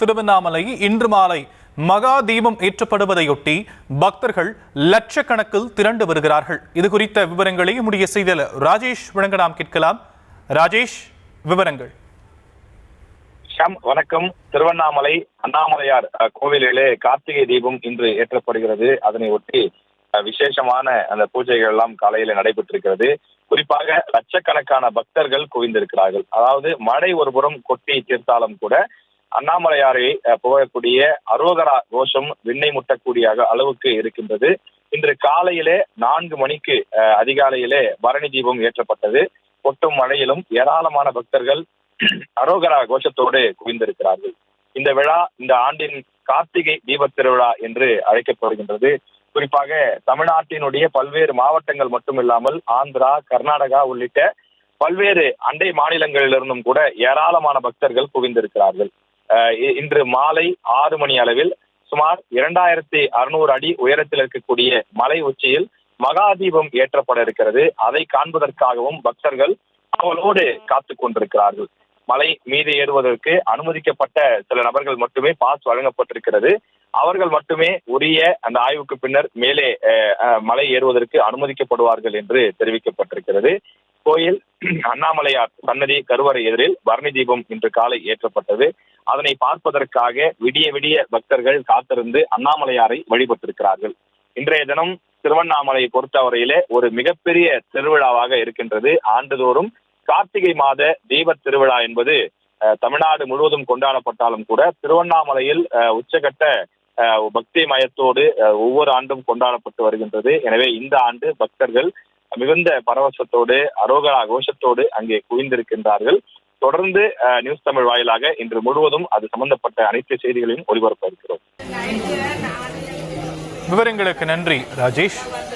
திருவண்ணாமலை இன்று மாலை மகா தீபம் ஏற்றப்படுவதையொட்டி பக்தர்கள் லட்சக்கணக்கில் திரண்டு வருகிறார்கள். இது குறித்த விவரங்களை நம்முடைய செய்தியாளர் ராஜேஷ் வழங்க நாம் கேட்கலாம். ராஜேஷ், விவரங்கள். வணக்கம். திருவண்ணாமலை அண்ணாமலையார் கோவிலிலே கார்த்திகை தீபம் இன்று ஏற்றப்படுகிறது. அதனை ஒட்டி விசேஷமான அந்த பூஜைகள் எல்லாம் காலையில நடைபெற்றிருக்கிறது. குறிப்பாக லட்சக்கணக்கான பக்தர்கள் குவிந்திருக்கிறார்கள். அதாவது மழை ஒருபுறம் கொட்டி தீர்த்தாலும் கூட அண்ணாமலையாரை புகழக்கூடிய அரோகரா கோஷம் விண்ணை முட்டக்கூடிய அளவுக்கு இருக்கின்றது. இன்று காலையிலே 4 மணிக்கு அதிகாலையிலே பரணி தீபம் ஏற்றப்பட்டது. கொட்டும் மழையிலும் ஏராளமான பக்தர்கள் அரோகரா கோஷத்தோடு குவிந்திருக்கிறார்கள். இந்த விழா இந்த ஆண்டின் கார்த்திகை தீப திருவிழா என்று அழைக்கப்படுகின்றது. குறிப்பாக தமிழ்நாட்டினுடைய பல்வேறு மாவட்டங்கள் மட்டுமில்லாமல் ஆந்திரா, கர்நாடகா உள்ளிட்ட பல்வேறு அண்டை மாநிலங்களிலிருந்தும் கூட ஏராளமான பக்தர்கள் குவிந்திருக்கிறார்கள். இன்று மாலை 6 மணி அளவில் சுமார் 2600 அடி உயரத்தில் இருக்கக்கூடிய மலை உச்சியில் மகா தீபம் ஏற்றப்பட இருக்கிறது. அதை காண்பதற்காகவும் பக்தர்கள் அவளோடு காத்துக் கொண்டிருக்கிறார்கள். மலை மீது ஏறுவதற்கு அனுமதிக்கப்பட்ட சில நபர்கள் மட்டுமே பாஸ் வழங்கப்பட்டிருக்கிறது. அவர்கள் மட்டுமே உரிய அந்த ஆய்வுக்கு பின்னர் மேலே மலை ஏறுவதற்கு அனுமதிக்கப்படுவார்கள் என்று தெரிவிக்கப்பட்டிருக்கிறது. கோயில் அண்ணாமலையார் சன்னதி கருவறை எதிரில் பரணி தீபம் இன்று காலை ஏற்றப்பட்டது. அதனை பார்ப்பதற்காக விடிய விடிய பக்தர்கள் காத்திருந்து அண்ணாமலையாரை வழிபட்டிருக்கிறார்கள். இன்றைய தினம் திருவண்ணாமலையை பொறுத்தவரையிலே ஒரு மிகப்பெரிய திருவிழாவாக இருக்கின்றது. ஆண்டுதோறும் கார்த்திகை மாத தீப திருவிழா என்பது தமிழ்நாடு முழுவதும் கொண்டாடப்பட்டாலும் கூட திருவண்ணாமலையில் உச்சகட்ட பக்தி மயத்தோடு ஒவ்வொரு ஆண்டும் கொண்டாடப்பட்டு வருகின்றது. எனவே இந்த ஆண்டு பக்தர்கள் மிகுந்த பரவசத்தோடு அரோகரா கோஷத்தோடு அங்கே குவிந்திருக்கின்றார்கள். தொடர்ந்து நியூஸ் தமிழ் வாயிலாக இன்று முழுவதும் அது சம்பந்தப்பட்ட அனைத்து செய்திகளையும் ஒளிபரப்ப இருக்கிறோம். விவரங்களுக்கு நன்றி ராஜேஷ்.